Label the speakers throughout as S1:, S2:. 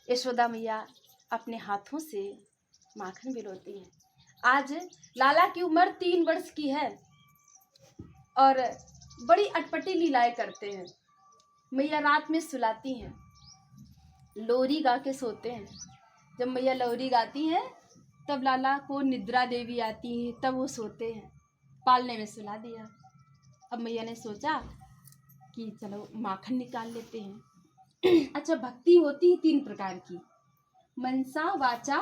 S1: यशोदा मैया अपने हाथों से माखन बिलोती है। आज लाला की उम्र 3 वर्ष की है और बड़ी अटपटी लीलाएं करते हैं। मैया रात में सुलाती हैं, लोरी गा के सोते हैं। जब मैया लोरी गाती हैं तब लाला को निद्रा देवी आती है, तब वो सोते हैं। पालने में सुला दिया। अब मैया ने सोचा कि चलो माखन निकाल लेते हैं। अच्छा, भक्ति होती है 3 प्रकार की, मनसा, वाचा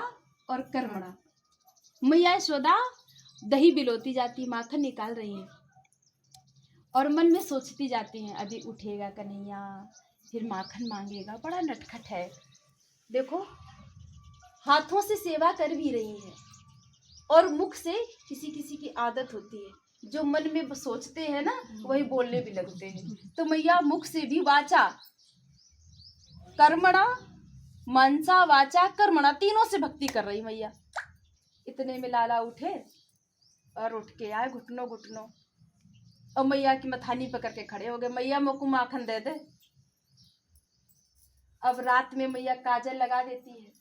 S1: और कर्मणा। मैया यशोदा दही बिलोती जाती, माखन निकाल रही हैं और मन में सोचती जाती हैं, अभी उठेगा कन्हैया, फिर माखन मांगेगा, बड़ा नटखट है। देखो, हाथों से सेवा कर भी रही है और मुख से किसी किसी की आदत होती है, जो मन में सोचते हैं ना वही बोलने भी लगते हैं। तो मैया मुख से भी वाचा कर्मणा, मनसा वाचा कर्मणा, तीनों से भक्ति कर रही मैया। इतने में लाला उठे और उठ के आए घुटनों घुटनों और मैया की मथानी पकड़ के खड़े हो गए, मैया मोको माखन दे दे। अब रात में मैया काजल लगा देती है,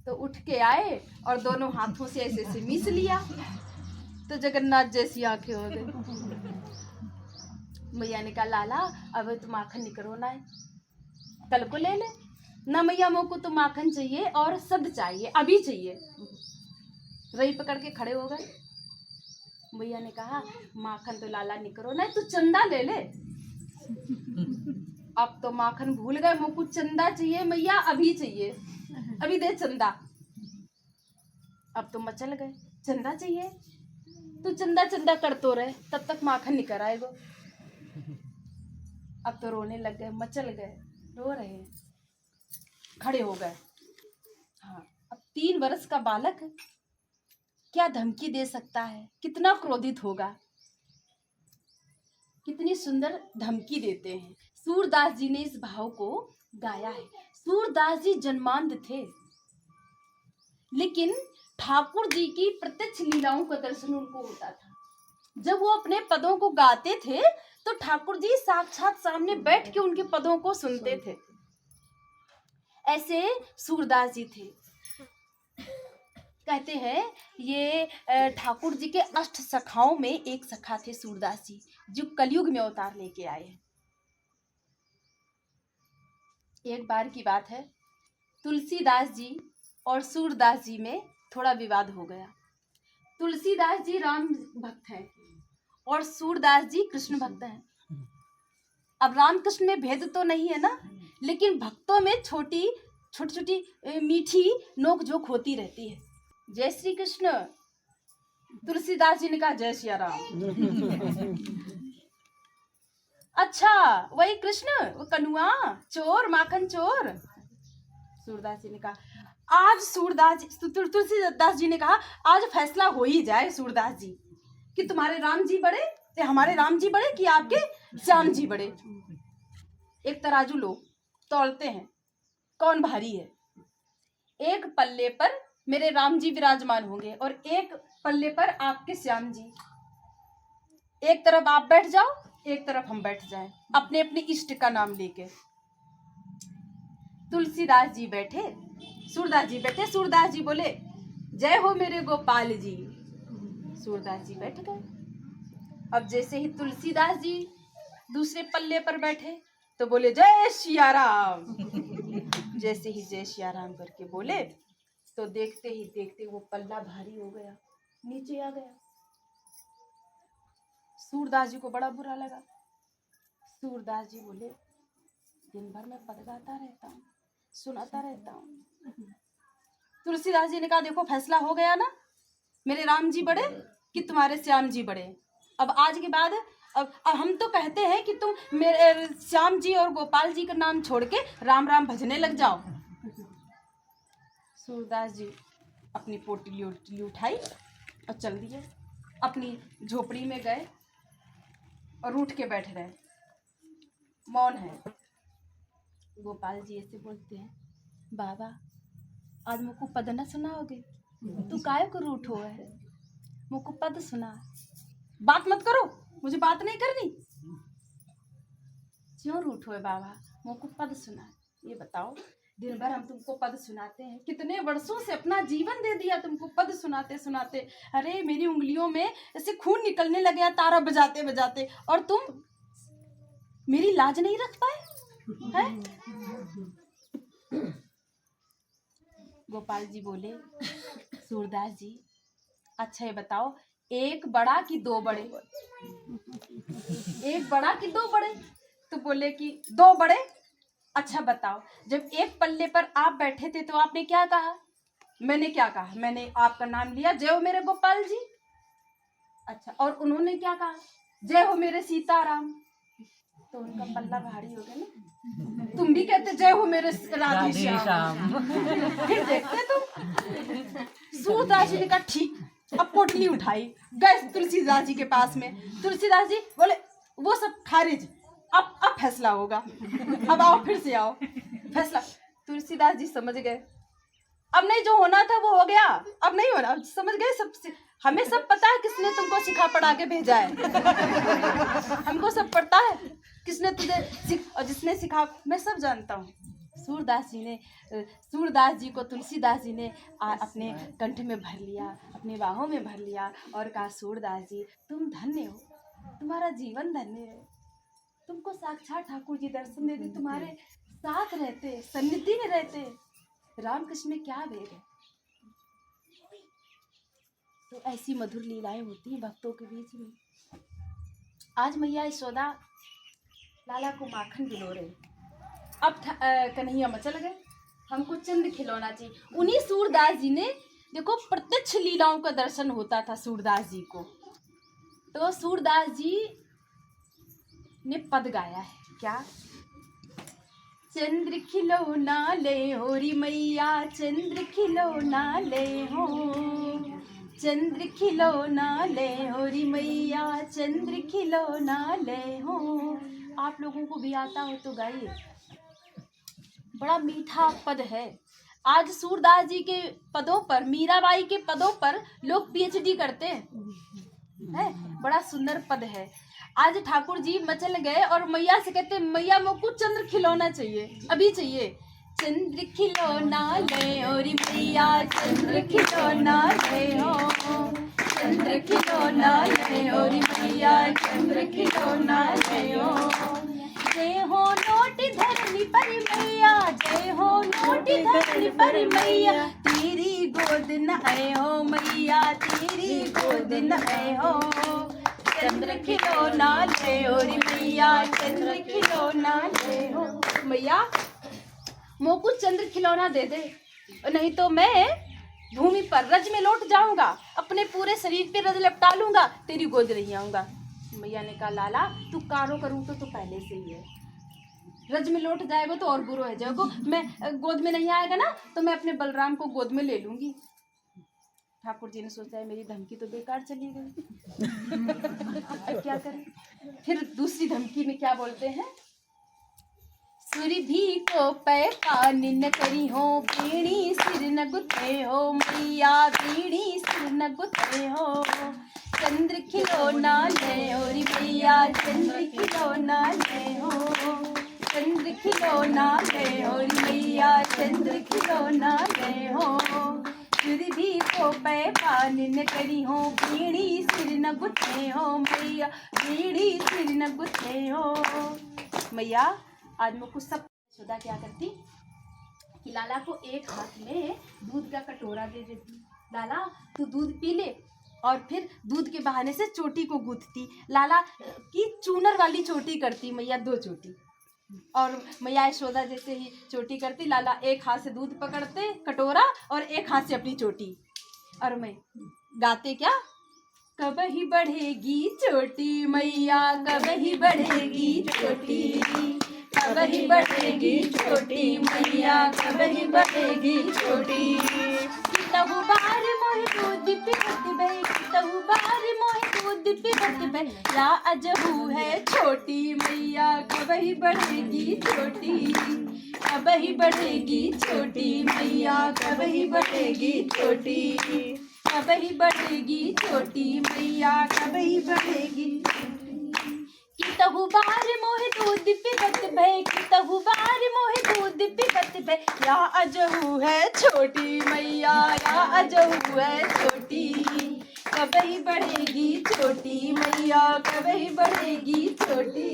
S1: तो उठ के आए और दोनों हाथों से ऐसे ऐसे मीस लिया, तो जगन्नाथ जैसी आंखें हो गई। मैया ने कहा, लाला अब तो माखन निकरो ना है, कल को ले ले ना। मैया मोको तो माखन चाहिए और सद चाहिए, अभी चाहिए। रही पकड़ के खड़े हो गए। मैया ने कहा, माखन तो लाला निकरो ना, तू चंदा ले ले। अब तो माखन भूल गए, मोको चंदा चाहिए मैया, अभी चाहिए, अभी दे चंदा। अब तो मचल गए, चंदा चाहिए, तू चंदा चंदा कर तो रहे, तब तक माखन निकर आएगो। अब तो रोने लग गए, मचल गए, रो रहे हैं, खड़े हो गए। हाँ, अब 3 वर्ष का बालक क्या धमकी दे सकता है, कितना क्रोधित होगा, कितनी सुंदर धमकी देते हैं। सूरदास जी ने इस भाव को गाया है। सूरदास जी जन्मांध थे, लेकिन ठाकुर जी की प्रत्यक्ष लीलाओं का दर्शन उनको होता था। जब वो अपने पदों को गाते थे तो ठाकुर जी साक्षात सामने बैठ के उनके पदों को सुनते थे। ऐसे सूरदास जी थे। कहते हैं ये ठाकुर जी के 8 सखाओं में एक सखा थे सूरदास जी, जो कलयुग में अवतार लेके आए हैं। एक बार की बात है, तुलसीदास जी और सूरदास जी में थोड़ा विवाद हो गया। तुलसीदास जी राम भक्त हैं और सूरदास जी कृष्ण भक्त हैं। अब राम कृष्ण में भेद तो नहीं है ना, लेकिन भक्तों में छोटी छोटी मीठी नोक झोंक होती रहती है। जय श्री कृष्ण। तुलसीदास जी ने कहा, जय सिया राम। अच्छा, वही कृष्ण, वो कनुआ चोर, माखन चोर। सूरदास जी ने कहा, आज तुलसीदास जी ने कहा, आज फैसला हो ही जाए सूरदास जी, कि तुम्हारे राम जी बड़े, कि हमारे राम जी बड़े, कि आपके श्याम जी बड़े। एक तराजू लो, तौलते हैं, कौन भारी है। एक पल्ले पर मेरे राम जी विराजमान होंगे और एक पल्ले पर आपके श्याम जी। एक तरफ आप बैठ जाओ, एक तरफ हम बैठ जाएं, अपने अपने इष्ट का नाम लेके। तुलसीदास जी बैठे, सूरदास जी बैठे। सूरदास जी बोले, जय हो मेरे गोपाल जी। सूरदास जी बैठ गए। अब जैसे ही तुलसीदास जी दूसरे पल्ले पर बैठे तो बोले, जय सिया राम। जैसे ही जय सिया राम करके बोले तो देखते ही देखते वो पल्ला भारी हो गया, नीचे आ गया। सूरदास जी को बड़ा बुरा लगा। सूरदास जी बोले, दिन भर मैं पद गाता रहता हूँ, सुनाता रहता हूँ। तुलसीदास जी ने कहा, देखो फैसला हो गया ना, मेरे राम जी बड़े कि तुम्हारे श्याम जी बड़े। अब आज के बाद अब हम तो कहते हैं कि तुम मेरे श्याम जी और गोपाल जी का नाम छोड़ के राम राम भजने लग जाओ। सूरदास जी अपनी पोटली उठाई और चल दिए, अपनी झोपड़ी में गए और उठ के बैठ रहे, मौन है। गोपाल जी ऐसे बोलते हैं, बाबा आज मुझको पद न सुनाओगे? तू काय को रूठो है, मुझको पद सुना। बात मत करो, मुझे बात नहीं करनी। क्यों रूठो है बाबा, मुझको पद सुना। ये बताओ दिन भर हम तुमको पद सुनाते हैं, कितने वर्षों से अपना जीवन दे दिया तुमको पद सुनाते सुनाते। अरे मेरी उंगलियों में ऐसे खून निकलने लगे तारा बजाते बजाते, और तुम मेरी लाज नहीं रख पाए हैं? गोपाल जी बोले, सूरदास जी अच्छा ये बताओ, एक बड़ा कि दो बड़े? एक बड़ा कि दो बड़े? तो बोले कि दो बड़े। अच्छा बताओ, जब एक पल्ले पर आप बैठे थे तो आपने क्या कहा? मैंने क्या कहा? मैंने आपका नाम लिया, जय हो मेरे गोपाल जी। अच्छा, और उन्होंने क्या कहा? जय हो मेरे सीताराम। तो उनका पल्ला भारी हो गया ना। तुम भी कहते जय हो मेरे राधे श्याम। फिर देखते तुम। सूरदास जी ने कहा ठीक, अब पोटली उठाई, गए तुलसीदास जी के पास में। तुलसीदास जी बोले वो सब खारिज, अब फैसला होगा, अब आओ फिर से आओ फैसला। तुलसीदास जी समझ गए, अब नहीं, जो होना था वो हो गया, अब नहीं होना, समझ गए सब। हमें सब पता है किसने तुमको सिखा पढ़ा के भेजा है। हमको सब पढ़ता है किसने तुझे और जिसने सिखा, मैं सब जानता हूँ। सूरदास जी को तुलसीदास जी ने अपने कंठ में भर लिया, अपने बाहों में भर लिया और कहा, सूरदास जी तुम धन्य हो, तुम्हारा जीवन धन्य है, तुमको साक्षात ठाकुर जी दर्शन देते, तुम्हारे साथ रहते, सन्निधि में रहते। रामकृष्ण में क्या भेद है? तो ऐसी मधुर लीलाएं होती हैं भक्तों के बीच में। आज मैया यशोदा लाला को माखन दिलो रहे, अब कन्हैया मचल गए, हमको चंद्र खिलौना चाहिए। उन्हीं सूरदास जी ने देखो प्रत्यक्ष लीलाओं का दर्शन होता था सूरदास जी को। तो सूरदास जी ने पद गाया है क्या? चंद्र खिलौना ले हो री मैया, चंद्र खिलौना ले हो, चंद्र खिलौना ले हो री मैया, चंद्र खिलौना ले हो। आप लोगों को भी आता हो तो गाइए, बड़ा मीठा पद है। आज सूरदास जी के पदों पर, मीराबाई के पदों पर लोग पीएचडी करते हैं, बड़ा सुंदर पद है। आज ठाकुर जी मचल गए और मैया से कहते, मैया मुझको चंद्र खिलौना चाहिए, अभी चाहिए। चंद्र खिलौना ले और मैया, चंद्र खिलौना ले हो, चंद्र खिलौना ले और मैया, चंद्र खिलौना ले हो। जय हो नोट धरनी पर मैया, जय हो नोट धरनी पर मैया, तेरी गोद न आए हो मैया, तेरी गोद न आए हो। चंद्र खिलौना ले और मैया, चंद्र खिलौना ले हो। मैया मोको चंद्र खिलौना दे दे, नहीं तो मैं भूमि पर रज में लौट जाऊंगा, अपने पूरे शरीर पे रज लपटा लूंगा, तेरी गोद नहीं आऊंगा। मैया ने कहा, लाला तू कारो करूँ तो पहले से ही है, रज में लौट जाएगा तो और बुरा हो जाएगा, मैं गोद में नहीं आएगा ना तो मैं अपने बलराम को गोद में ले लूंगी। ठाकुर जी ने सोचा है मेरी धमकी तो बेकार चली गई। अब क्या करें? फिर दूसरी धमकी में क्या बोलते हैं? सुरभि को पै पानी न करी हो, बीड़ी सिर न गुथे हो मैया, बीड़ी सिर न गुथे हो। चंद्र खिलौना ले और मैया, चंद्र खिलौना ले हो, चंद्र खिलौना ले और मैया, चंद्र खिलौना ले हो। सुरभि को पै पानी न करी हो, बीड़ी सिर न गुथे हो मैया, बीड़ी सिर न गुथे हो। मैया आज मुझको सब यशोदा क्या करती कि लाला को एक हाथ में दूध का कटोरा दे देती, लाला तू दूध पी ले, और फिर दूध के बहाने से चोटी को गूंथती। लाला की चूनर वाली चोटी करती मैया, 2 चोटी, और मैया यशोदा जैसे ही चोटी करती, लाला एक हाथ से दूध पकड़ते कटोरा और एक हाथ से अपनी चोटी, और मैं गाते क्या, कब ही बढ़ेगी चोटी मैया, कब ही बढ़ेगी चोटी, कब ही बढ़ेगी चोटी मैया, कब ही बढ़ेगी चोटी। कितहु बार मोहि दूध पिबत बे, कितहु बार मोहि दूध पिबत बे, ला अजहू है छोटी मैया, कब ही बढ़ेगी चोटी, कब ही बढ़ेगी छोटी मैया, कब ही बढ़ेगी चोटी, कब ही बढ़ेगी छोटी मैया, कब ही बढ़ेगी। कितहु बार मोहि दूध पिबत भय, कितहु बार मोहि दूध पिबत भय। या अजहू है छोटी मैया, या अजहू है छोटी, कभी बढ़ेगी छोटी मैया, कभी बढ़ेगी छोटी,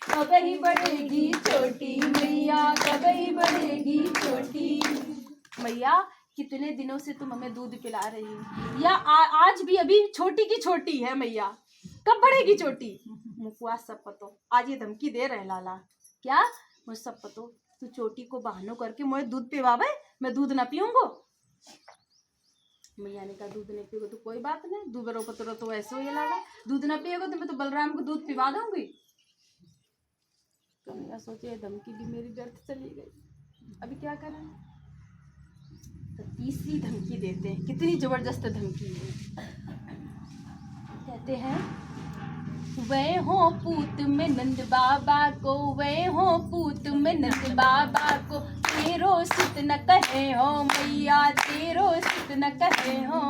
S1: कभी बढ़ेगी छोटी मैया, कभी बढ़ेगी छोटी। मैया कितने दिनों से तुम हमें दूध पिला रही हो, या आज भी अभी छोटी की छोटी है मैया, कब बढ़ेगी छोटी? मुकुआ सब पतो, आज ये धमकी दे रहे लाला, क्या मुझे सब पतो, तू छोटी को बहानों करके मुझे दूध पिवावे, मैं दूध ना पीऊंगो। मैया ने कहा दूध नहीं पियोगे तो कोई बात नहीं, दूबरो पतरो तो ऐसे ही लाला, दूध ना पियोगे तो मैं तो बलराम को दूध पिवा दूंगी। तो मैया सोचे धमकी भी मेरी व्यर्थ चली गई, अभी क्या करें? तो तीसरी धमकी देते हैं, कितनी जबरदस्त धमकी है। कहते हैं वह हो पूत में नंद बाबा को, वह हो पूत में नंद बाबा को, तेरो सित न कहे हो मैया, तेरो सित न कहे हो।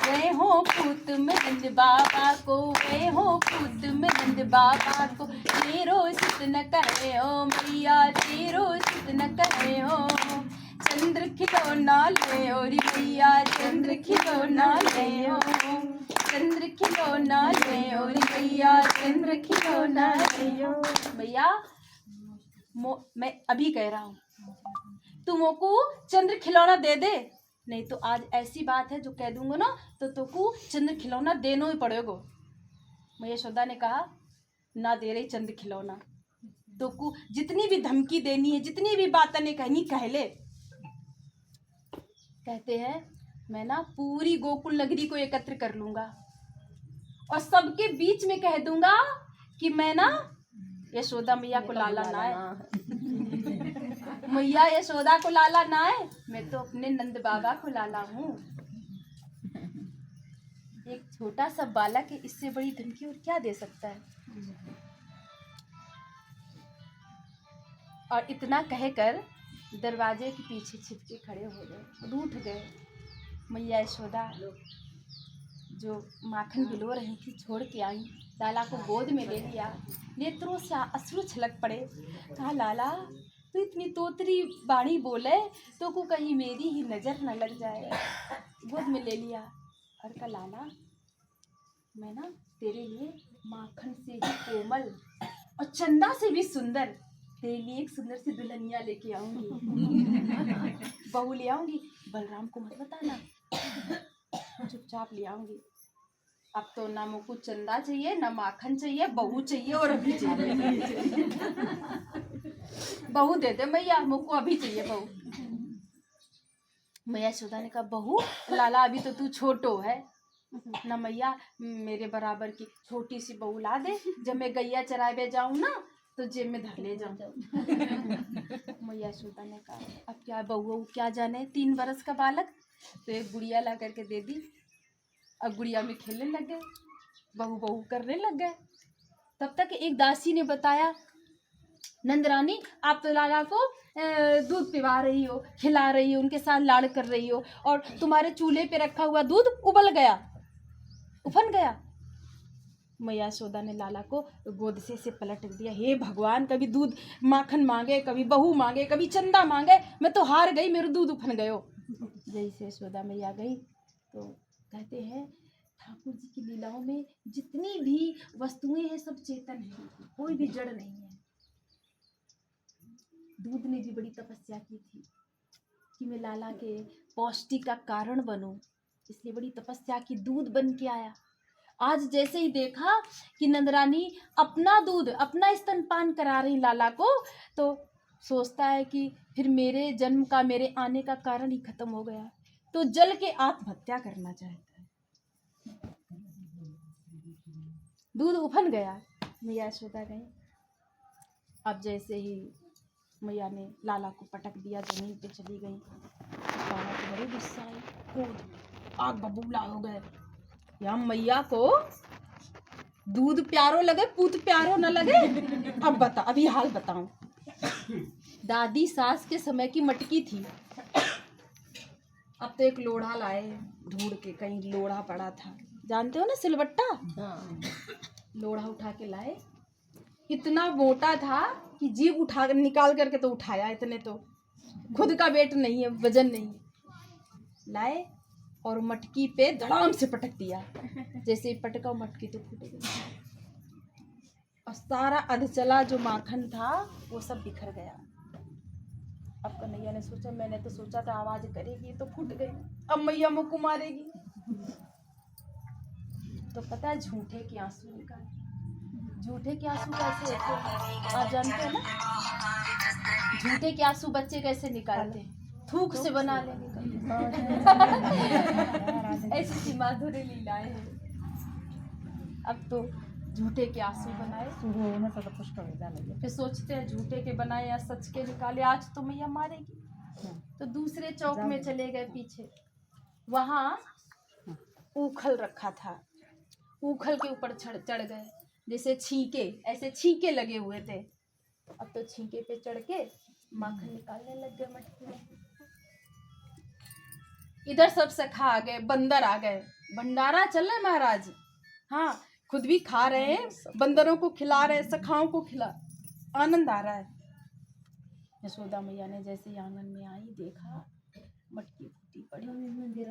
S1: वह हो पूत में नंद बाबा को, वह हो पूत में नंद बाबा को, तेरो सित न कहे हो मैया, तेरो सित न कहे हो। चंद्र खिलौना ले और मैया, चंद्र खिलौना ले हो, चंद्र खिलौना ले और मैया, चंद्र खिलौना ले हो। मैया मैं अभी कह रहा हूँ, तू मोको चंद्र खिलौना दे दे, नहीं तो आज ऐसी बात है जो कह दूंगा ना तो तुमको चंद्र खिलौना देना ही पड़ेगा। मैया यशोदा ने कहा ना दे रही चंद्र खिलौना, तुमको जितनी भी धमकी देनी है, जितनी भी बातें ने कहनी कह ले। कहते हैं मैं ना पूरी गोकुल नगरी को एकत्र कर लूंगा और सबके बीच में कह दूंगा कि मैं ना यशोदा मैया को लाला ना है, मैया यशोदा को लाला ना है, मैं तो अपने नंद बाबा को लाला हूँ। एक छोटा सा बालक है, इससे बड़ी धमकी और क्या दे सकता है? और इतना कहकर दरवाजे के पीछे छिपके खड़े हो गए, रूठ गए। मैया यशोदा जो माखन भिगो रही थी छोड़ के आई, लाला को गोद में ले लिया, नेत्रों से अश्रु छलक पड़े। कहा लाला तू इतनी तोतरी बाणी बोले तो को कहीं मेरी ही नजर न लग जाए। गोद में ले लिया और कहा लाला मैं ना तेरे लिए माखन से ही कोमल और चंदा से भी सुंदर तेरे लिए एक सुंदर सी दुल्हनिया लेके आऊंगी, बहू ले आऊंगी। बलराम को मत बताना, चुपचाप ले आऊंगी। अब तो ना मुझको चंदा चाहिए, ना माखन चाहिए, बहू चाहिए और अभी चाहिए। बहू दे दे मैया, मुझको अभी चाहिए बहू। मैया यशोदा ने कहा बहू लाला अभी तो तू छोटो है ना मैया, मेरे बराबर की छोटी सी बहू ला दे, जब मैं गैया चरावे जाऊं ना तो जेब में धर ले जाऊं। मैया यशोदा ने कहा अब क्या बहू क्या जाने, 3 बरस का बालक, तो एक गुड़िया ला करके दे दी। अब गुड़िया में खेलने लग गए, बहू बहू करने लग गए। तब तक एक दासी ने बताया नंदरानी आप तो लाला को दूध पिला रही हो, खिला रही हो, उनके साथ लाड़ कर रही हो और तुम्हारे चूल्हे पे रखा हुआ दूध उबल गया, उफन गया। मैया यशोदा ने लाला को गोद से पलट दिया। हे भगवान, कभी दूध माखन मांगे, कभी बहू मांगे, कभी चंदा मांगे, मैं तो हार गई, मेरा दूध उफन गयो। जैसे यशोदा मैया गई तो कहते हैं ठाकुर जी की लीलाओं में जितनी भी वस्तुएं हैं सब चेतन है, कोई भी जड़ नहीं है। दूध ने भी बड़ी तपस्या की थी कि मैं लाला के पौष्टिक का कारण बनूं, इसलिए बड़ी तपस्या की, दूध बन के आया। आज जैसे ही देखा कि नंदरानी अपना दूध, अपना स्तनपान करा रही लाला को, तो सोचता है कि फिर मेरे जन्म का, मेरे आने का कारण ही खत्म हो गया, तो जल के आत्महत्या करना चाहता है। दूध उफन गया। मैया यशोदा गई। अब जैसे ही मैया ने लाला को पटक दिया, जमीन पे चली गई। लाला को बड़ी गुस्सा आई, क्रोध आग बबूला हो गए। या मैया को दूध प्यारो लगे, पूत प्यारो न लगे। अब बता, अभी हाल बताऊं। दादी सास के समय की मटकी थी, अब तो एक लोढ़ा लाए ढूंढ के, कहीं लोढ़ा पड़ा था, जानते हो ना सिलवट्टा, लोढ़ा उठा के लाए इतना मोटा था कि जीभ उठा निकाल करके तो उठाया, इतने तो खुद का वेट नहीं है, वजन नहीं है। लाए और मटकी पे धड़ाम से पटक दिया, जैसे पटका मटकी तो फूट गई और सारा अधचला जो माखन था वो सब बिखर गया। अब कन्हैया ने सोचा, मैंने तो सोचा था आवाज करेगी तो फूट गई, अब मैया मुझको मारेगी। तो पता है झूठे के आंसू निकाले। झूठे के आंसू कैसे होते हैं आप जानते हैं ना? झूठे के आंसू बच्चे कैसे निकालते हैं? थूक से बना ले ऐसी सी माधुरी लीलाएं हैं। अब तो झूठे के आंसू बनाए, फिर सोचते हैं झूठे के बनाए या सच के निकाले, आज तो मैया मारेगी। तो दूसरे चौक में चले गए पीछे, वहां ऊखल रखा था, ऊखल के ऊपर चढ़ गए, जैसे छींके, ऐसे छींके लगे हुए थे। अब तो छींके पे चढ़ के माखन निकालने लग गए मटकी में। इधर सब सखा आ गए, बंदर आ गए, भंडारा चल रहा है महाराज। हाँ, खुद भी खा रहे हैं, बंदरों को खिला रहे हैं, सखाओं को खिला, आनंद आ रहा है। यशोदा मैया ने जैसे ही आंगन में आई, देखा मटकी फूटी पड़ी।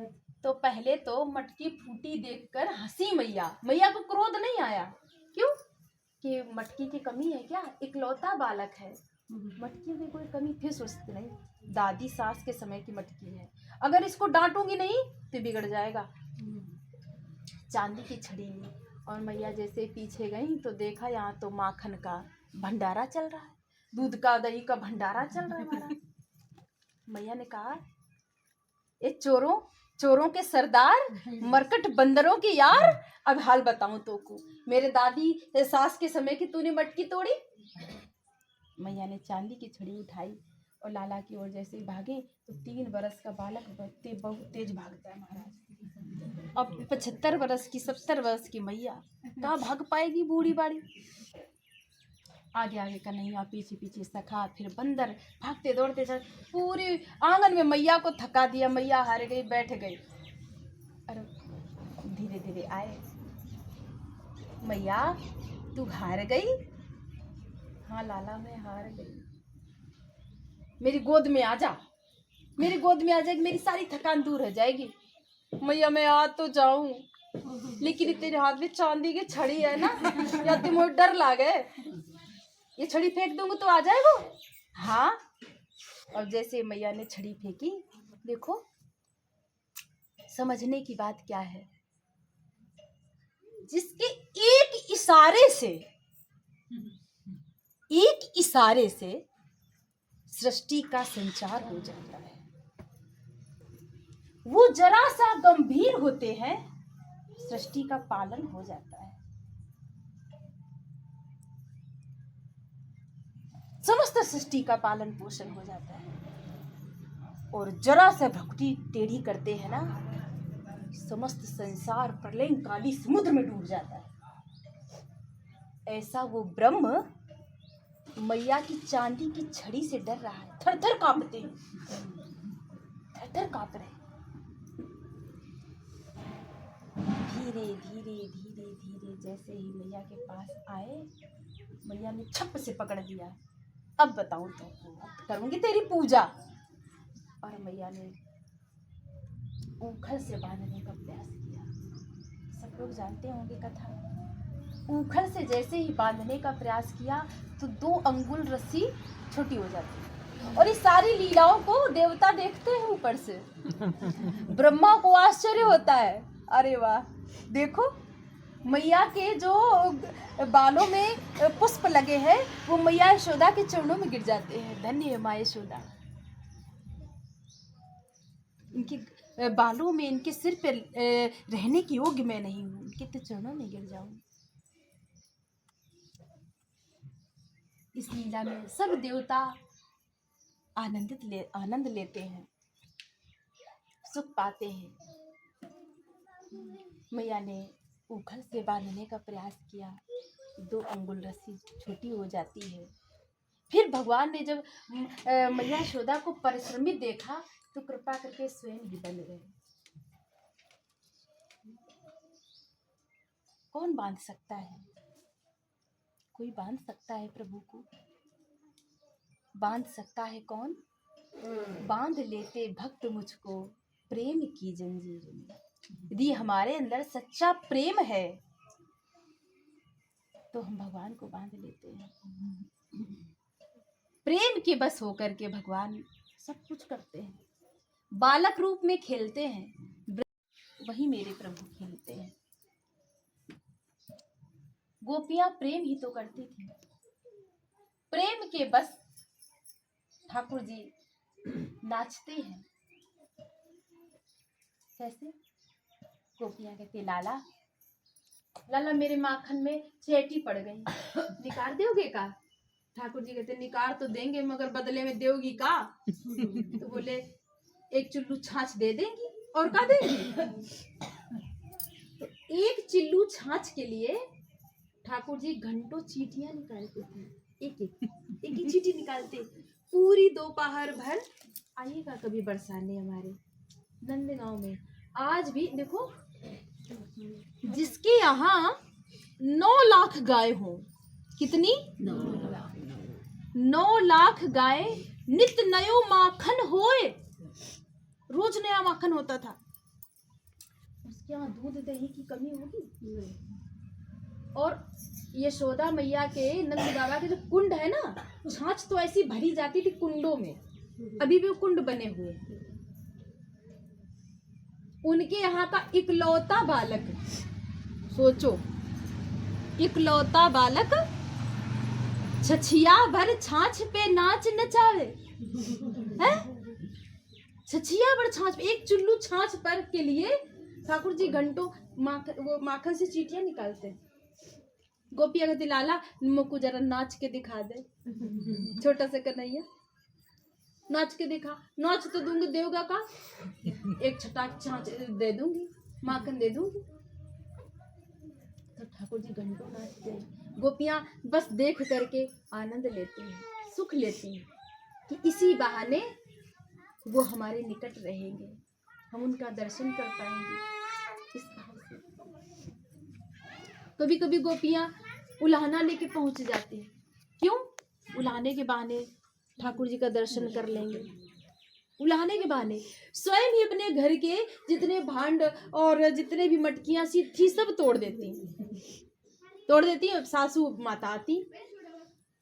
S1: तो पहले तो मटकी फूटी देखकर हंसी मैया। मैया को क्रोध नहीं आया, क्यों? कि मटकी की कमी है क्या, इकलौता बालक है, मटकी की कोई कमी। फिर सोचते नहीं, दादी सास के समय की मटकी है, अगर इसको डांटूंगी नहीं तो बिगड़ जाएगा। चांदी की छड़ी ली और मैया जैसे पीछे गई तो देखा यहाँ तो माखन का भंडारा चल रहा है, दूध का दही का भंडारा चल रहा है महाराज। मैया ने कहा, ये चोरों चोरों के सरदार, मरकट बंदरों के यार, अब हाल बताऊं तो को, मेरे दादी सास के समय की तूने मटकी तोड़ी। मैया ने चांदी की छड़ी उठाई और लाला की ओर जैसे ही भागे तो 3 बरस का बालक बहुत तेज भागता है महाराज। अब 75 बरस की 70 बरस की मैया कहाँ भाग पाएगी, बूढ़ी बाड़ी। आगे आगे कन्हैया, पीछे पीछे सखा, फिर बंदर भागते दौड़ते चल, पूरी आंगन में मैया को थका दिया। मैया हार गई, बैठ गई। अरे धीरे धीरे आए, मैया तू हार गई? हाँ लाला मैं हार गई, मेरी गोद में आ जा, मेरी गोद में आ जाएगी, मेरी सारी थकान दूर हो जाएगी। मैया मैं आ तो जाऊं, लेकिन तेरे हाथ में चांदी की छड़ी है ना, या तुम्हें डर लागे, ये छड़ी फेंक दूंगी तो आ जाएगा? हाँ। और जैसे मैया ने छड़ी फेंकी, देखो समझने की बात क्या है, जिसके एक इशारे से सृष्टि का संचार हो जाता है। वो जरा सा गंभीर होते हैं, सृष्टि का पालन हो जाता है। समस्त सृष्टि का पालन पोषण हो जाता है। और जरा सा भक्ति टेढ़ी करते हैं ना, समस्त संसार प्रलयंकाली समुद्र में डूब जाता है। ऐसा वो ब्रह्म मैया की चांदी की छड़ी से डर रहा है, थर थर कांपते हैं, थर थर कांप रहे। धीरे धीरे धीरे धीरे जैसे ही मैया के पास आए, मैया ने छप से पकड़ दिया, अब बताऊं तो करूंगी तेरी पूजा। और मैया ने ऊखल से बांधने का प्रयास किया। सब लोग जानते होंगे कथा। ऊखल से जैसे ही बांधने का प्रयास किया तो 2 अंगुल रस्सी छोटी हो जाती है। और इस सारी लीलाओं को देवता देखते हैं ऊपर से। ब्रह्मा को आश्चर्य होता है, अरे वाह, देखो मैया के जो बालों में पुष्प लगे हैं वो मैया यशोदा के चरणों में गिर जाते हैं। धन्य है माँ यशोदा, इनके बालों में, इनके सिर पे रहने की योग्य मैं नहीं हूँ, इनके तो चरणों में गिर जाऊं। इस लीला में सब देवता आनंद लेते हैं, सुख पाते हैं। मैया ने ऊखल से बांधने का प्रयास किया, 2 अंगुल रस्सी छोटी हो जाती है। फिर भगवान ने जब मैया यशोदा को परिश्रमित देखा तो कृपा करके स्वयं ही बंध गए। कौन बांध सकता है? कोई बांध सकता है प्रभु को? बांध सकता है कौन? बांध लेते भक्त मुझको प्रेम की जंजीर में। यदि हमारे अंदर सच्चा प्रेम है तो हम भगवान को बांध लेते हैं। प्रेम के बस होकर के भगवान सब कुछ करते हैं। बालक रूप में खेलते हैं, वही मेरे प्रभु खेलते हैं। गोपियां प्रेम ही तो करती थी। प्रेम के बस ठाकुर जी नाचते हैं। कैसे? गोपियां कहती, लाला लाला मेरे माखन में चेटी पड़ गई, निकाल दोगे का? ठाकुर जी कहते, निकाल तो देंगे मगर बदले में दोगी का? तो बोले, एक चुल्लू छाछ दे देंगी और का देंगी? तो एक चिल्लू छाछ के लिए ठाकुर जी घंटों चीटियां निकालते थे। एक एक चीटी निकालते, पूरी दोपहर भर। आइएगा कभी बरसाने हमारे नंदगांव में। आज भी देखो, जिसके यहाँ 9 लाख गाय हो, कितनी? 9 लाख गाय, नित नयो माखन होए। रोज नया माखन होता था। उसके यहाँ दूध दही की कमी होगी? और यशोदा मैया के, नंद बाबा के जो कुंड है ना, छाछ तो ऐसी भरी जाती थी कुंडों में। अभी भी वो कुंड बने हुए। उनके यहाँ का इकलौता बालक, सोचो, इकलौता बालक छछिया भर छाछ पे नाच नचावे है। छछिया भर छाछ, एक चुल्लू छाछ पर के लिए ठाकुर जी घंटों वो माखन से चीटियां निकालते। गोपिया कहती, लाला मुझको जरा नाच के दिखा दे। छोटा सा कन्हैया, नाच के दिखा। नाच तो दूंगी, देगा का? एक छटाक छाछ दे दूंगी, माखन दे दूंगी। तो ठाकुर जी घंटों नाचते हैं। गोपियां बस देख करके आनंद लेती हैं, सुख लेती हैं कि इसी बहाने वो हमारे निकट रहेंगे, हम उनका दर्शन कर पाएंगे। इस भाव से कभी कभी गोपियां उलाहना लेके पहुंच जाती हैं। क्यों? उलाहने के बहाने ठाकुर जी का दर्शन कर लेंगे। उलाहने के बहाने स्वयं ही अपने घर के जितने भांड और जितने भी मटकियां सी थी सब तोड़ देती। सासू माता आती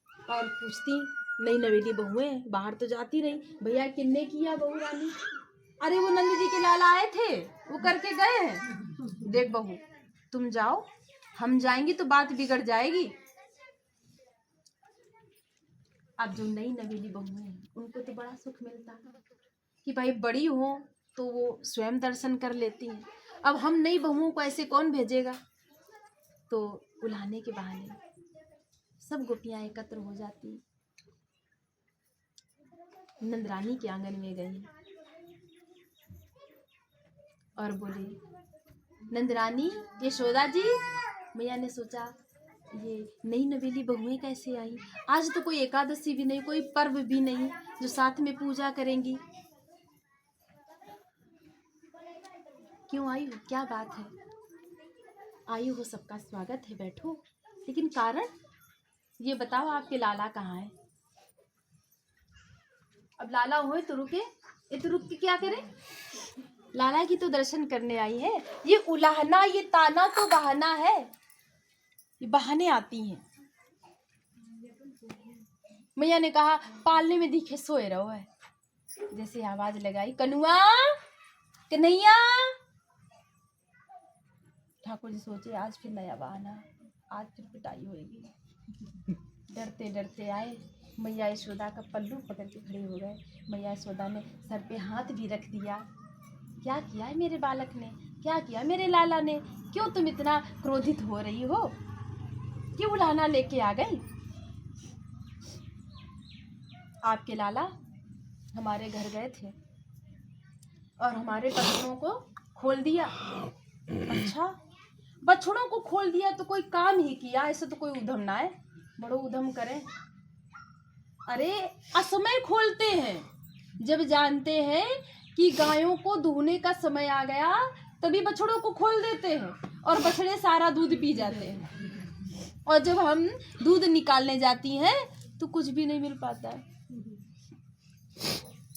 S1: और पूछती, नई नवेली बहुएं बाहर तो जाती नहीं, भैया किन्ने किया बहू रानी? अरे वो नंद जी के लाला आए थे, वो करके गए हैं। देख बहू, तुम जाओ, हम जाएंगे तो बात बिगड़ जाएगी। अब जो नई नवेली बहू है उनको तो बड़ा सुख मिलता है कि भाई बड़ी हो तो वो स्वयं दर्शन कर लेती हैं। अब हम नई बहुओं को ऐसे कौन भेजेगा? तो उलाहने के बहाने सब गोपियां एकत्र हो जाती। नंदरानी के आंगन में गई और बोली, नंदरानी, यशोदा जी। मैया ने सोचा, ये नई नवेली बहुएं कैसे आई? आज तो कोई एकादशी भी नहीं, कोई पर्व भी नहीं जो साथ में पूजा करेंगी। क्यों आई हो? क्या बात है? आई हो, सबका स्वागत है, बैठो। लेकिन कारण ये बताओ, आपके लाला कहाँ है? अब लाला होए तो रुके, ये तो रुक के क्या करे? लाला की तो दर्शन करने आई है। ये उलाहना, ये ताना तो बहाना है, ये बहाने आती हैं। मैया ने कहा, पालने में दिखे सोए रहो है। जैसे आवाज लगाई, कनुआ, कन्हैया। ठाकुर जी सोचे, आज फिर नया बहाना, आज फिर पिटाई होगी। डरते डरते आए, मैया यशोदा का पल्लू पकड़ के खड़े हो गए। मैया यशोदा ने सर पे हाथ भी रख दिया। क्या किया है मेरे बालक ने? क्या किया मेरे लाला ने? क्यों तुम इतना क्रोधित हो रही हो? क्यों उलाहना लेके आ गई? आपके लाला हमारे घर गए थे और हमारे बछड़ों को खोल दिया। अच्छा, बछड़ों को खोल दिया तो कोई काम ही किया? ऐसे तो कोई उधम ना है, बड़ो उधम करें। अरे असमय खोलते हैं, जब जानते हैं कि गायों को दूहने का समय आ गया तभी बछड़ों को खोल देते हैं और बछड़े सारा दूध पी जाते हैं। और जब हम दूध निकालने जाती हैं तो कुछ भी नहीं मिल पाता है।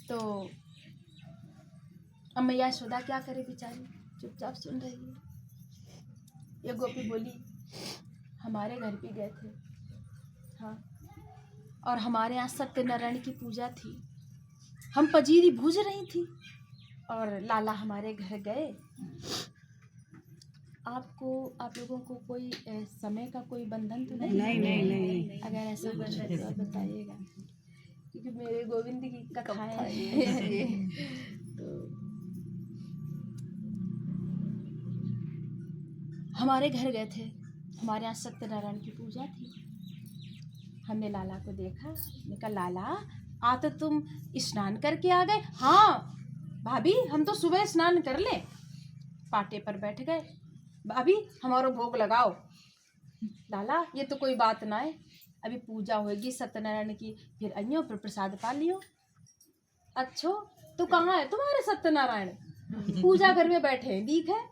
S1: तो अब मैया यशोदा क्या करे बेचारी, चुपचाप सुन रही है। ये गोपी बोली, हमारे घर भी गए थे, हाँ, और हमारे यहाँ सत्यनारायण की पूजा थी, हम पजीरी भूज रही थी और लाला हमारे घर गए। आप लोगों को कोई समय का कोई बंधन तो नहीं? नहीं। अगर ऐसा कुछ है तो आप बताइएगा, क्योंकि मेरे गोविंद की कथा है। तो हमारे घर गए थे, हमारे यहाँ सत्यनारायण की पूजा थी। हमने लाला को देखा, मैंने कहा लाला आ तो तुम स्नान करके आ गए। हाँ भाभी, हम तो सुबह स्नान कर ले। पाटे पर बैठ गए, भाभी हमारो भोग लगाओ। लाला ये तो कोई बात ना है, अभी पूजा होगी सत्यनारायण की, फिर आइयो फिर प्रसाद पा लियो। अच्छो तो कहाँ है तुम्हारे सत्यनारायण? पूजा घर में बैठे हैं, दीख है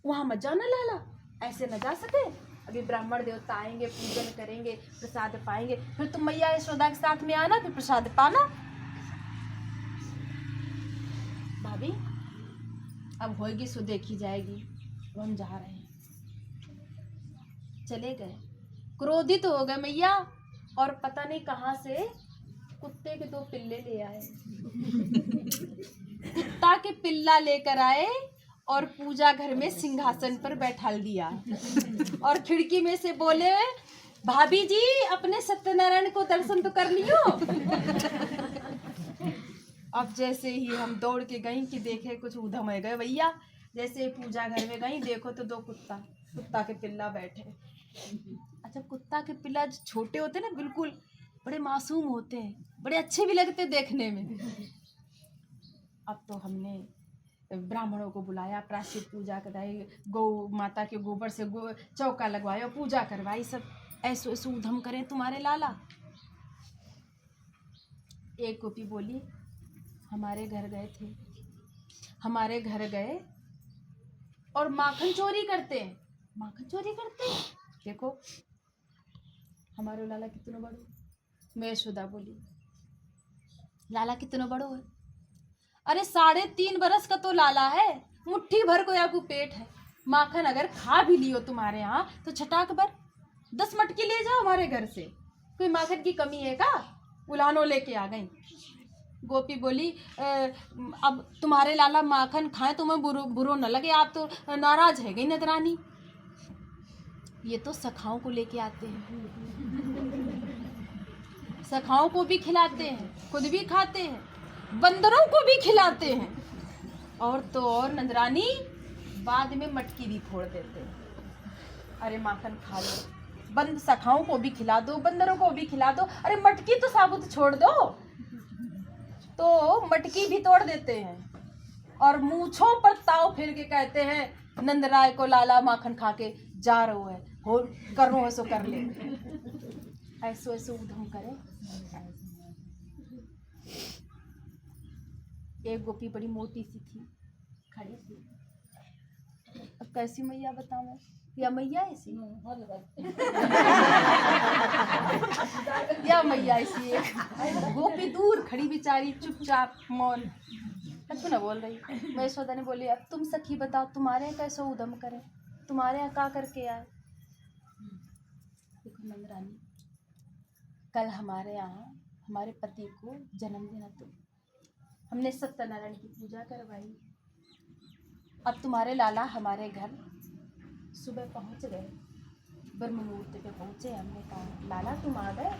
S1: वहां मत जाना लाला, ऐसे न जा सके। अभी ब्राह्मण देवता आएंगे, पूजन करेंगे, प्रसाद पाएंगे, फिर तुम मैया यशोदा के साथ में आना, फिर प्रसाद पाना। भाभी अब होएगी सो देखी जाएगी, तो हम जा रहे हैं। चले गए, क्रोधित हो गए मैया, और पता नहीं कहाँ से कुत्ते के 2 पिल्ले ले आए। कुत्ता के पिल्ला लेकर आए और पूजा घर में सिंहासन पर बैठा दिया, और खिड़की में से बोले, भाभी जी अपने सत्यनारायण को दर्शन तो कर लियो। अब जैसे ही हम दौड़ के गई कि देखे कुछ उधम हो गए भैया। जैसे पूजा घर में गई, देखो तो 2 कुत्ता के पिल्ला बैठे। अच्छा, कुत्ता के पिल्ला जो छोटे होते ना, बिल्कुल बड़े मासूम होते हैं, बड़े अच्छे भी लगते देखने में। अब तो हमने ब्राह्मणों को बुलाया, प्रायश्चित पूजा कराई, गौ माता के गोबर से चौका लगवाया, पूजा करवाई, सब ऐसो ऐसो उधम करें तुम्हारे लाला। एक गोपी बोली, हमारे घर गए थे, हमारे घर गए और माखन चोरी करते हैं, माखन चोरी करते हैं। देखो हमारे लाला कितना बड़ो। मैं यशोदा बोली, लाला कितना बड़ो है? अरे 3.5 बरस का तो लाला है, मुट्ठी भर को या को पेट है। माखन अगर खा भी लियो तुम्हारे यहाँ तो छटाक भर 10 मटकी ले जाओ हमारे घर से, कोई माखन की कमी है का? उलानो लेके आ गई। गोपी बोली, अब तुम्हारे लाला माखन खाए तुम्हें बुरो न लगे, आप तो नाराज है गई नदरानी। ये तो सखाओं को लेके आते हैं, सखाओं को भी खिलाते हैं, खुद भी खाते हैं, बंदरों को भी खिलाते हैं, और तो और नंदरानी बाद में मटकी भी फोड़ देते हैं। अरे माखन खा लो, बंद सखाओं को भी खिला दो, बंदरों को भी खिला दो, अरे मटकी तो साबुत छोड़ दो, तो मटकी भी तोड़ देते हैं, और मूछों पर ताव फिर के कहते हैं, नंदराय को लाला माखन खा के जा रहो है, हो कर रो है सो कर ले। ऐसो ऐसो उधम करे। एक गोपी बड़ी मोटी सी थी, खड़ी थी। अब कैसी मैया बताऊं, या मैया ऐसी या मैया ऐसी एक गोपी दूर खड़ी बेचारी, चुपचाप मौन, कुछ ना बोल रही। मैं यशोदा ने बोली, अब तुम सखी बताओ, तुम्हारे यहाँ कैसे उधम करे, तुम्हारे यहाँ का करके आए? देखो नंदरानी, कल हमारे यहाँ हमारे पति को जन्मदिन है, तो हमने सत्यनारायण की पूजा करवाई। अब तुम्हारे लाला हमारे घर सुबह पहुंच गए, ब्रह्म मुहूर्त पे पहुंचे। हमने कहा, लाला तुम आ गए?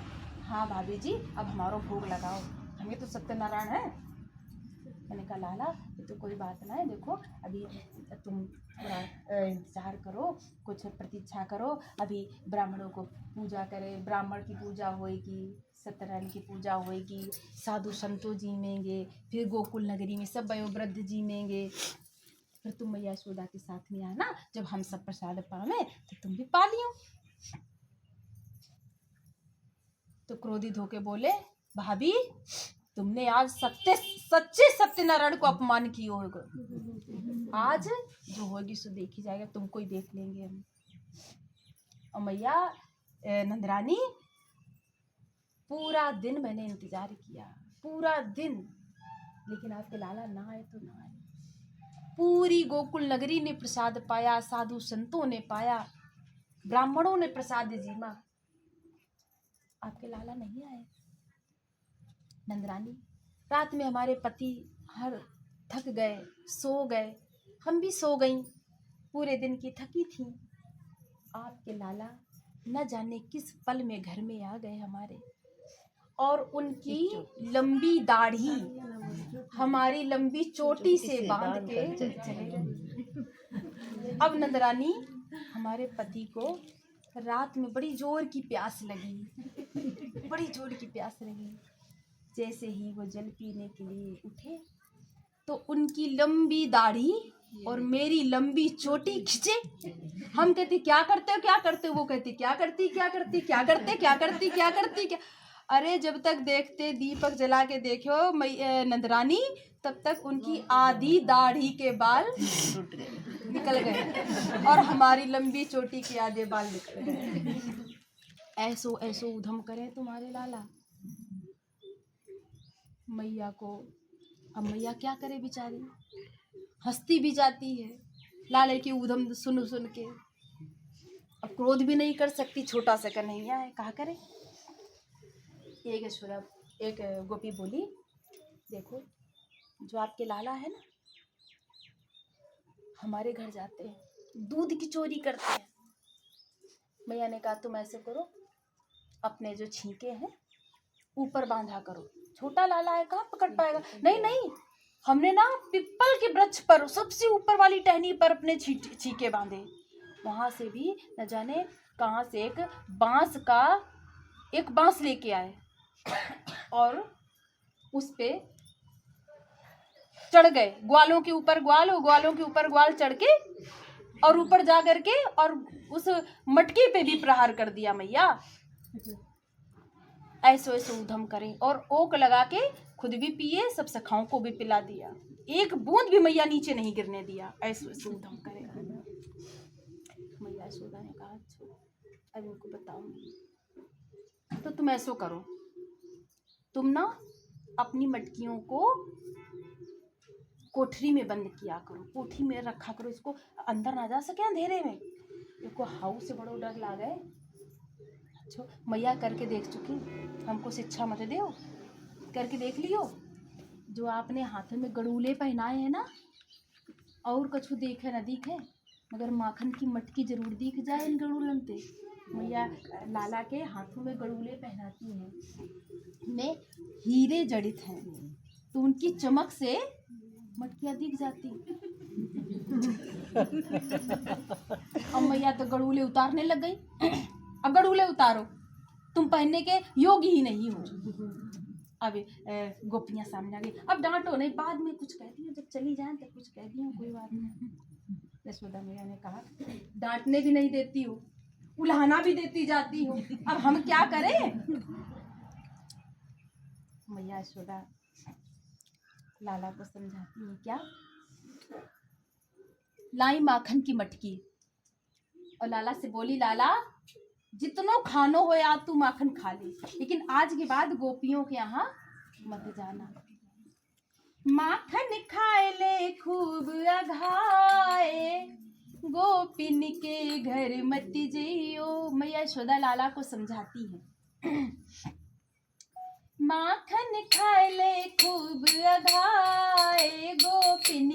S1: हाँ भाभी जी, अब हमारा भोग लगाओ, हमें तो सत्यनारायण है। मैंने कहा, लाला ये तो कोई बात ना है, देखो अभी तुम थोड़ा इंतजार करो, कुछ प्रतीक्षा करो, अभी ब्राह्मणों को पूजा करें, ब्राह्मण की पूजा होएगी, सत्यनारायण की पूजा होएगी, साधु संतों जीमेंगे, फिर गोकुल नगरी में सब वयोवृद्ध जीमेंगे, फिर तुम मैया यशोदा के साथ में आना, जब हम सब प्रसाद पावे तो तुम भी पा लियो। तो क्रोधित होके बोले, भाभी तुमने आज सच्चे सत्यनारायण को अपमान किया होगा, आज जो होगी सो देखी जाएगा, तुमको ही देख लेंगे हम। और मैया नंदरानी, पूरा दिन मैंने इंतजार किया, पूरा दिन, लेकिन आपके लाला ना आए तो ना आए। पूरी गोकुल नगरी ने प्रसाद पाया, साधु संतों ने पाया, ब्राह्मणों ने प्रसाद जीमा, आपके लाला नहीं आए। नंदरानी, रात में हमारे पति हर थक गए, सो गए, हम भी सो गईं, पूरे दिन की थकी थी। आपके लाला न जाने किस पल में घर में आ गए हमारे, और उनकी लंबी दाढ़ी हमारी लंबी चोटी से बांध के चले गए। अब नंदरानी, हमारे पति को रात में बड़ी जोर की प्यास लगी, बड़ी जोर की प्यास लगी। जैसे ही वो जल पीने के लिए उठे तो उनकी लंबी दाढ़ी और मेरी लंबी चोटी खिंचे। हम कहते क्या करते हो, क्या करते हो, वो कहती क्या करती, क्या करती, क्या करते, क्या करती, क्या करती, क्या। अरे जब तक देखते दीपक जला के देखो नंदरानी, तब तक उनकी आधी दाढ़ी के बाल निकल गए और हमारी लंबी चोटी के आधे बाल निकल गए। ऐसो ऐसो उधम करे तुम्हारे लाला। मैया को, अब मैया क्या करे बेचारी, हंसती भी जाती है लाले की उधम सुन सुन के। अब क्रोध भी नहीं कर सकती, छोटा सा कन्हैया है, कहा करे। एक गोपी बोली, देखो जो आपके लाला है ना, हमारे घर जाते हैं, दूध की चोरी करते हैं। मैया ने कहा तुम ऐसे करो, अपने जो छींके हैं ऊपर बांधा करो, छोटा लाला है कहाँ पकड़ पाएगा। नहीं नहीं, हमने ना पिप्पल के वृक्ष पर सबसे ऊपर वाली टहनी पर अपने छींके बांधे। वहां से भी न जाने कहाँ से एक बांस लेके आए और उस पे चढ़ गए, ग्वालों के ऊपर ग्वाल चढ़ के और ऊपर जा करके और उस मटके पे भी प्रहार कर दिया। मैया ऐसो ऐसो उधम करें, और ओक लगा के खुद भी पिए, सब सखाओं को भी पिला दिया, एक बूंद भी मैया नीचे नहीं गिरने दिया। ऐसो ऐसो उधम करे। मैया यशोदा ने कहा अच्छा अब इनको बताऊंगी। तो तुम ऐसो करो, तुम ना अपनी मटकियों को कोठरी में बंद किया करो, कोठरी में रखा करो, इसको अंदर ना जा सके अंधेरे में, इसको हाउ से बड़ो डर लागे। अच्छा मैया करके देख चुकी, हमको शिक्षा मत दो, करके देख लियो। जो आपने हाथों में गड़ूले पहनाए हैं ना, और कछु देखे न दिखे, मगर माखन की मटकी जरूर दिख जाए इन गड़ूलन पे। मैया लाला के हाथों में गड़ूले पहनाती हैं, में हीरे जड़ित हैं, तो उनकी चमक से मटकियाँ दिख जाती। अब मैया तो गड़ूले उतारने लग गई। अब गड़ूले उतारो, तुम पहनने के योग्य ही नहीं हो। अब गोपियाँ सामने आ गई, अब डांटो नहीं, बाद में कुछ कह दिया, जब चली जाए तब कुछ कह दिया, कोई बात नहीं। यशोदा मैया ने कहा डांटने भी नहीं देती हो, उल्हाना भी देती जाती हो, अब हम क्या करें। मैया यशोदा लाला को समझाती है, क्या लाई माखन की मटकी, और लाला से बोली लाला जितनो खानो हो या तू माखन खा ले, लेकिन आज के बाद गोपियों के यहाँ मत जाना। माखन खाए ले खूब अघाए, गोपिन के घर मत जियो। मैया यशोदा लाला को समझाती है, माखन खाए ले खूब अघाए, गोपिन